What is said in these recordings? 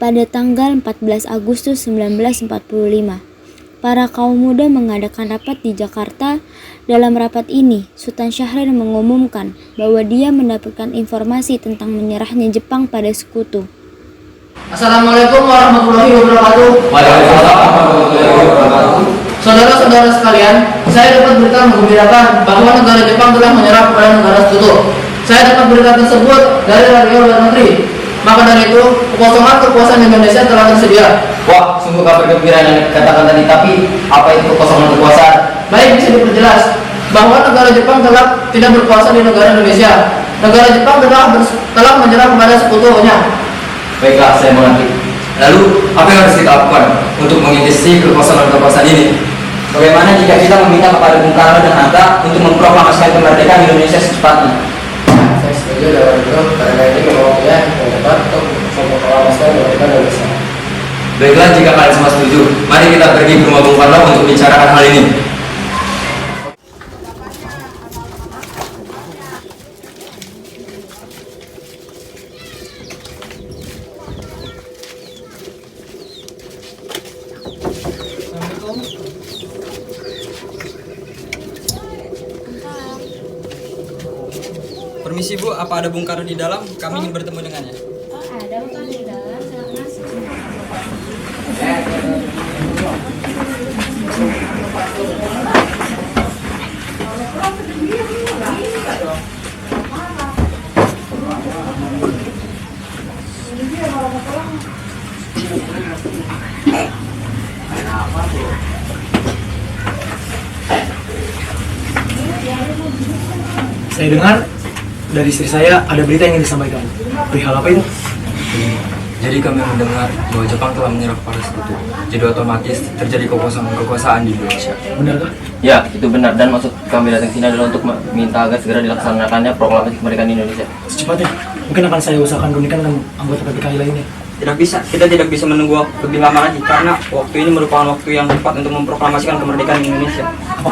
Pada tanggal 14 Agustus 1945, para kaum muda mengadakan rapat di Jakarta. Dalam rapat ini, Sultan Syahrir mengumumkan bahwa dia mendapatkan informasi tentang menyerahnya Jepang pada sekutu. Assalamualaikum warahmatullahi wabarakatuh. Waalaikumsalam warahmatullahi wabarakatuh. Saudara-saudara sekalian, saya dapat berita menggembirakan bahwa negara Jepang telah menyerah kepada negara sekutu. Saya dapat berita tersebut dari radio luar negeri. Maka dari itu, kekosongan kekuasaan Indonesia telah tersedia. Wah, sungguh kabar gembira yang dikatakan tadi, tapi apa itu kekosongan kekuasaan? Baik, bisa diperjelas bahwa negara Jepang telah tidak berkuasa di negara Indonesia. Negara Jepang telah menyerah kepada sekutunya. Baiklah, saya mengerti. Lalu, apa yang harus kita lakukan untuk mengintisi kekosongan kekuasaan ini? Bagaimana jika kita meminta kepada Bung Karno dan Hatta untuk memproklamasikan kemerdekaan Indonesia secepatnya? Saya setuju dengan itu karena ini memang waktunya yang tepat untuk memproklamasikan kemerdekaan Indonesia. Baiklah, jika kalian semua setuju, mari kita pergi ke rumah Bung Karno untuk bicarakan hal ini. Permisi Bu, apa ada Bung Karno di dalam? Kami ingin bertemu dengannya. Oh, ada bukan di dalam, silahkan masuk. Saya dengar dari istri saya ada berita yang ingin disampaikan. Perihal apa itu? Jadi kami mendengar bahwa Jepang telah menyerah kepada sekutu. Jadi otomatis terjadi kekuasaan di Indonesia. Benarkah? Ya, itu benar. Dan maksud kami datang sini adalah untuk meminta agar segera dilaksanakannya proklamasi kemerdekaan Indonesia. Secepatnya. Mungkin akan saya usahakan reunikan dengan anggota PPKI lainnya. Tidak bisa, kita tidak bisa menunggu lebih lama lagi karena waktu ini merupakan waktu yang tepat untuk memproklamasikan kemerdekaan Indonesia. Apa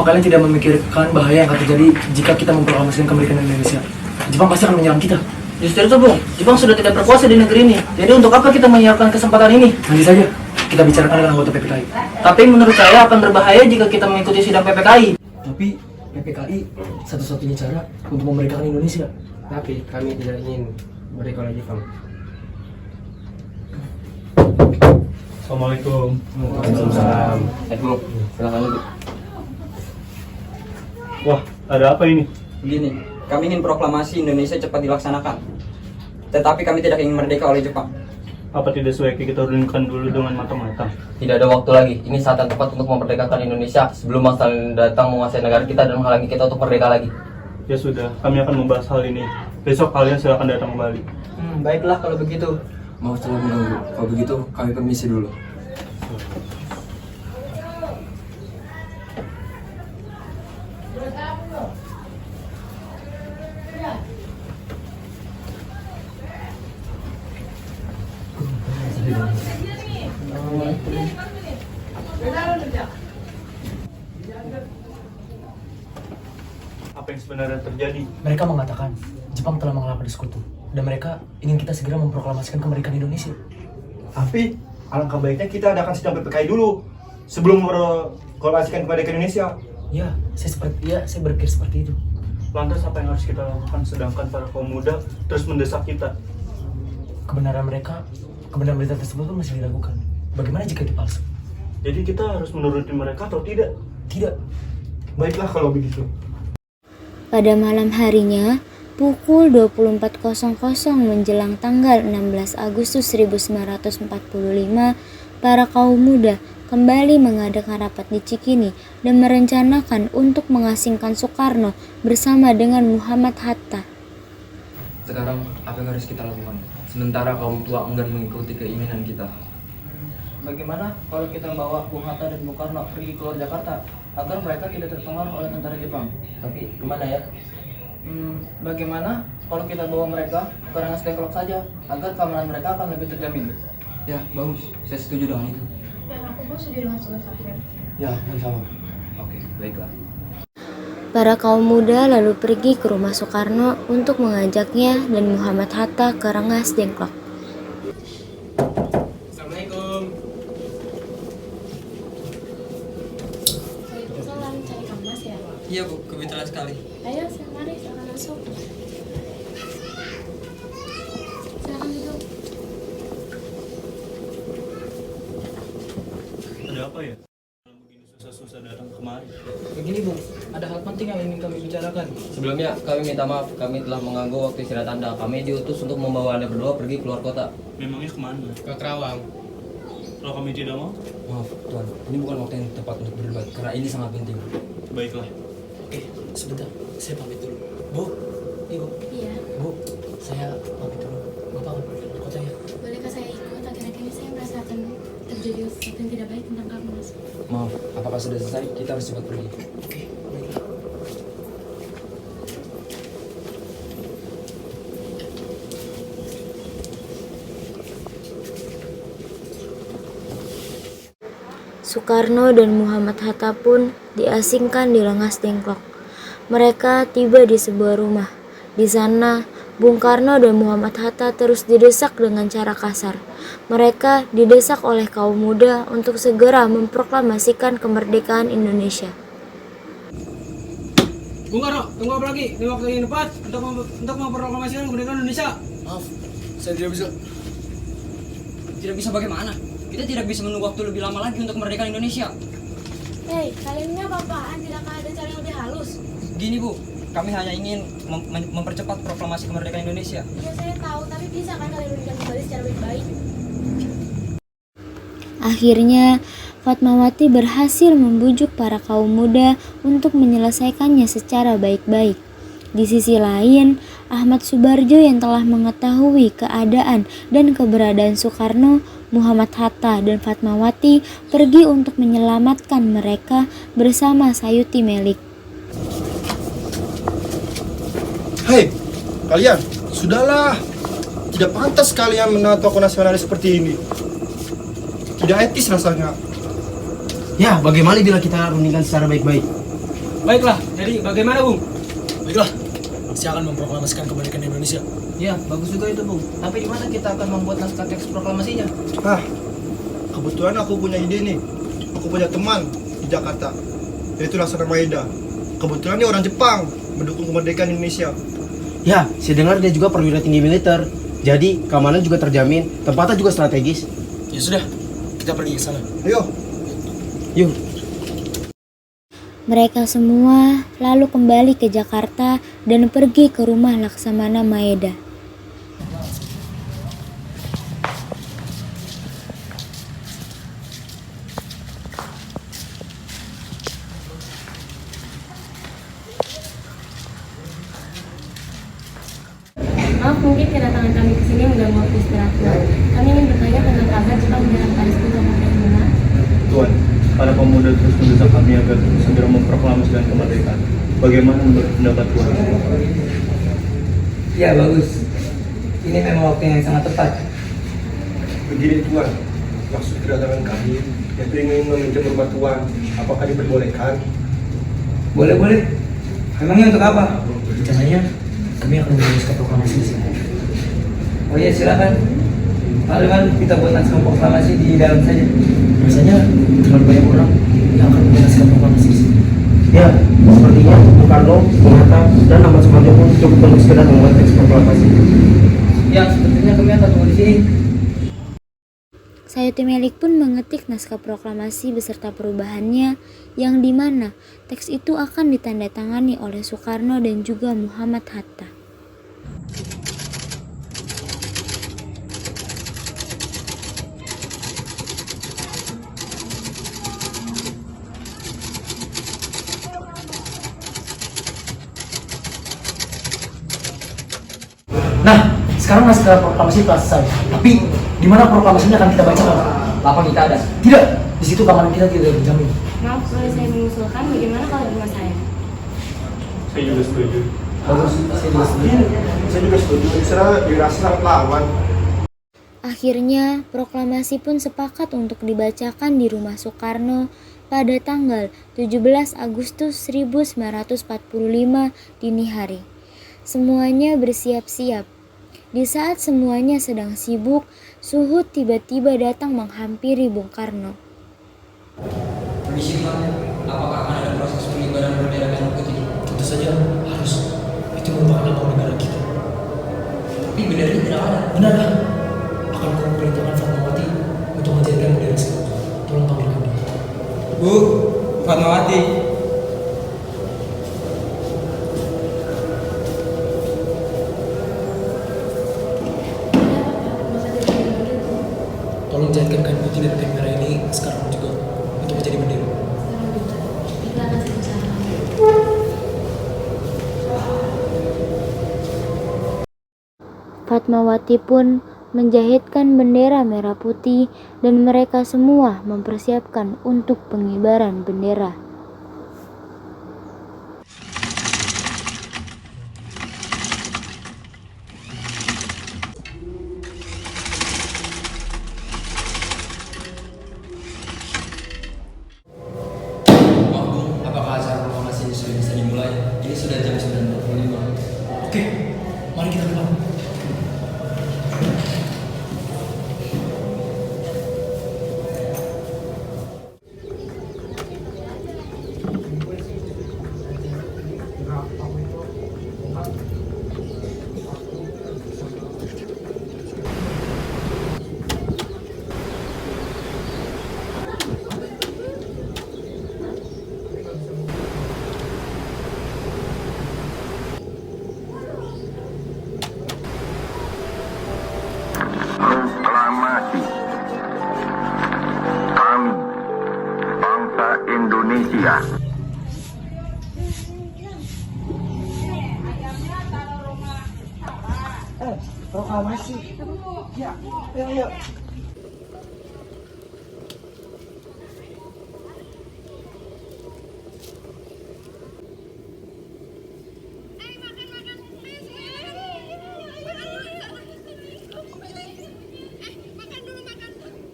kalian tidak memikirkan bahaya yang akan terjadi jika kita memproklamasikan kemerdekaan Indonesia? Jepang pasti akan menyerang kita. Justru itu, Bung. Jepang sudah tidak berkuasa di negeri ini. Jadi untuk apa kita menyiapkan kesempatan ini? Nanti saja kita bicarakan dengan anggota PPKI. Tapi menurut saya akan berbahaya jika kita mengikuti sidang PPKI. Tapi PPKI satu-satunya cara untuk memerdekakan Indonesia. Tapi kami tidak ingin merdeka oleh Jepang. Assalamualaikum. Waalaikumsalam. Bu, silakan duduk. Wah, ada apa ini? Begini, kami ingin proklamasi Indonesia cepat dilaksanakan. Tetapi kami tidak ingin merdeka oleh Jepang. Apa tidak sebaiknya kita renungkan dulu dengan matang-matang? Tidak ada waktu lagi. Ini saat yang tepat untuk memerdekakan Indonesia sebelum masa datang menguasai negara kita dan menghalangi kita untuk merdeka lagi. Ya sudah, kami akan membahas hal ini. Besok kalian silakan datang kembali. Baiklah kalau begitu. Mau setelah menunggu. Kalau begitu, kami permisi dulu. Apa yang sebenarnya terjadi? Mereka mengatakan Jepang telah mengalahkan sekutu dan mereka ingin kita segera memproklamasikan kemerdekaan Indonesia. Tapi alangkah baiknya kita adakan sidang PPKI dulu sebelum memproklamasikan kemerdekaan Indonesia. Ya, saya berpikir seperti itu. Lantas apa yang harus kita lakukan sedangkan para kaum muda terus mendesak kita? Kebenaran berita tersebut pun masih diragukan. Bagaimana jika itu palsu? Jadi kita harus menuruti mereka atau tidak? Tidak. Baiklah kalau begitu. Pada malam harinya, pukul 24.00 menjelang tanggal 16 Agustus 1945, para kaum muda kembali mengadakan rapat di Cikini dan merencanakan untuk mengasingkan Soekarno bersama dengan Muhammad Hatta. Sekarang, apa yang harus kita lakukan? Sementara kaum tua enggan mengikuti keinginan kita. Bagaimana kalau kita bawa Bung Hatta dan Bung Karno pergi keluar Jakarta agar mereka tidak terpengaruh oleh tentara Jepang? Tapi kemana ya? Bagaimana kalau kita bawa mereka ke Rengas Dengklok saja agar keamanan mereka akan lebih terjamin? Ya, bagus. Saya setuju dengan itu. Dan aku pun setuju dengan tugas akhir. Ya, sama. Oke, baiklah. Para kaum muda lalu pergi ke rumah Soekarno untuk mengajaknya dan Muhammad Hatta ke Rengas Dengklok. Assalamualaikum. Waalaikumsalam, cari Kang Mas ya? Iya Bu, kebetulan sekali. Ayo, mari silakan masuk. Silakan duduk. Ada apa ya? Begini susah-susah datang kemari. Begini Bung, ada hal penting yang ingin kami bicarakan. Sebelumnya kami minta maaf, kami telah mengganggu waktu istirahat Anda. Kami diutus untuk membawa Anda berdua pergi keluar kota. Memangnya kemana? Ke Kerawang. Kalau kami tidak mau, Maaf Tuan, ini bukan waktu yang tepat untuk berdebat karena ini sangat penting. baiklah. Oke, sebentar. Saya pamit dulu. Bu, Ibu, Iya, Bu, saya pamit dulu. Bapak akan pergi ke kota ya. bolehkah saya ikut? Akhir-akhir ini saya merasakan terjadi sesuatu yang tidak baik tentang Kang Mas. Maaf, apakah sudah selesai? Kita harus cepat pergi. Oke, baiklah. Soekarno dan Muhammad Hatta pun diasingkan di Rengas Dengklok. Mereka tiba di sebuah rumah. Di sana, Bung Karno dan Muhammad Hatta terus didesak dengan cara kasar. Mereka didesak oleh kaum muda untuk segera memproklamasikan kemerdekaan Indonesia. Bung Karno, tunggu apa lagi? Ini waktu yang tepat untuk memproklamasikan kemerdekaan Indonesia. Maaf, saya tidak bisa. Tidak bisa bagaimana? Kita tidak bisa menunggu waktu lebih lama lagi untuk kemerdekaan Indonesia. Hei, kalian ini apa-apaan? Tidakkah ada cara yang lebih halus? Gini Bu, kami hanya ingin mempercepat proklamasi kemerdekaan Indonesia. Iya, saya tahu, tapi bisa kan kalian berikan kembali secara baik-baik? Akhirnya, Fatmawati berhasil membujuk para kaum muda untuk menyelesaikannya secara baik-baik. Di sisi lain, Ahmad Subarjo yang telah mengetahui keadaan dan keberadaan Soekarno, Muhammad Hatta, dan Fatmawati pergi untuk menyelamatkan mereka bersama Sayuti Melik. Hei, kalian, sudahlah. Tidak pantas kalian menahan tokoh nasionalis seperti ini. Tidak etis rasanya. Ya, bagaimana bila kita rundingkan secara baik-baik? Baiklah, jadi bagaimana Bung? Baiklah, saya akan memproklamasikan kemerdekaan Indonesia. Ya, bagus juga itu Bu. Tapi di mana kita akan membuat naskah teks proklamasinya? Kebetulan aku punya ide nih. Aku punya teman di Jakarta, yaitu Laksana Maeda. Kebetulan dia orang Jepang, mendukung kemerdekaan Indonesia. Ya, saya dengar dia juga perwira tinggi militer. Jadi, keamanan juga terjamin, tempatnya juga strategis. Ya sudah, kita pergi ke sana. Ayo. Yuk. Mereka semua lalu kembali ke Jakarta dan pergi ke rumah Laksamana Maeda. Maaf, mungkin kedatangan kami ke sini mengganggu waktu istirahat. Kami ingin bertanya tentang kabar Jepang menyerang Paris itu sampai di mana? Tuan, para pemuda terus mendesak kami agar segera memproklamasikan kemerdekaan. Bagaimana menurut pendapat Tuan? Ya, bagus. Ini memang waktu yang sangat tepat. Begini Tuan, maksud kedatangan kami yaitu ingin meminjam rumah Tuan. Apakah diperbolehkan? Boleh. Memangnya untuk apa? Rencananya, kami akan menuliskan proklamasi di sini. Oh iya, silakan. Lalu kan kita buat naskah proklamasi di dalam saja. Biasanya terlalu banyak orang yang akan menuliskan proklamasi di sini. Ya, sepertinya Bung Karno, Bung Hatta, dan Ahmad Subarjo pun cukup untuk sekedar membuat teks proklamasi. Ya, sepertinya kami akan tunggu di sini. Sayuti Melik pun mengetik naskah proklamasi beserta perubahannya yang dimana teks itu akan ditandatangani oleh Soekarno dan juga Muhammad Hatta. Nah, sekarang naskah proklamasi telah selesai. Tapi, di mana proklamasinya akan kita bacakan? Lapang kita ada. Tidak, di situ keamanan kita tidak terjamin. Maaf, boleh saya mengusulkan bagaimana kalau rumah saya? Saya juga setuju. Bagus, saya juga setuju. Saya juga setuju. Serah dirasa lawan. Akhirnya, proklamasi pun sepakat untuk dibacakan di rumah Soekarno pada tanggal 17 Agustus 1945 dini hari. Semuanya bersiap-siap. Di saat semuanya sedang sibuk, Suhud tiba-tiba datang menghampiri Bung Karno. Permisi Pak, apakah akan ada proses pengibaran bendera merah putih? Tentu saja harus. Itu merupakan lambang negara kita. Tapi benderanya tidak ada. Benar. Akan aku perintahkan Fatmawati untuk menjadikan bendera sekarang. Tolong panggilkan dia. Bu, Fatmawati. Tolong jadikan kain putih dan kain merah ini sekarang juga untuk menjadi bendera. Fatmawati pun menjahitkan bendera merah putih dan mereka semua mempersiapkan untuk pengibaran bendera. Maaf Bung, apakah acara proklamasi ini sudah bisa dimulai? Ini sudah jam 9.45. Oke, mari kita keluar. Proklamasi kami bangsa Indonesia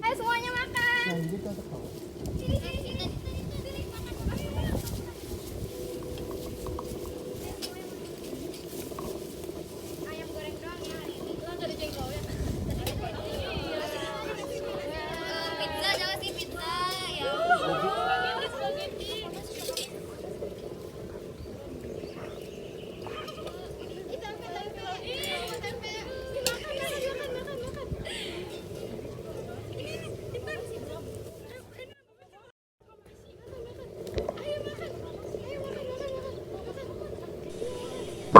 Ayo semuanya makan. Ayam goreng doang ya hari ini. Lo dari jengkol ya. Pizza jangan sih pizza ya. Spaghetti.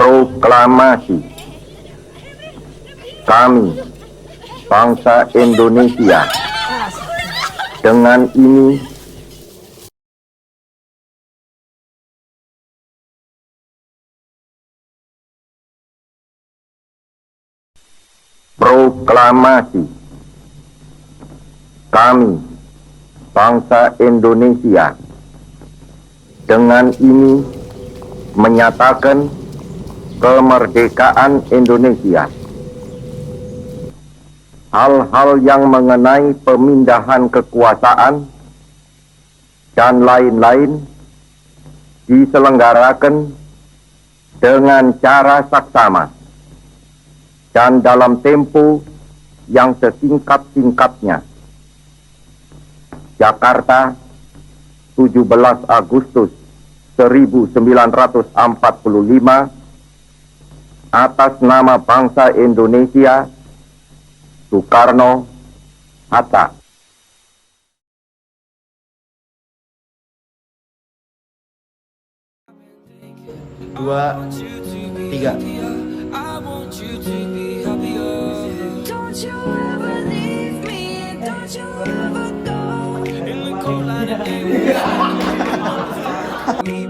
proklamasi kami bangsa Indonesia dengan ini proklamasi kami bangsa Indonesia dengan ini menyatakan kemerdekaan Indonesia. Hal-hal yang mengenai pemindahan kekuasaan dan lain-lain diselenggarakan dengan cara saksama dan dalam tempo yang sesingkat-singkatnya. Jakarta, 17 Agustus 1945, atas nama bangsa Indonesia, Soekarno Hatta. Dua, tiga. Me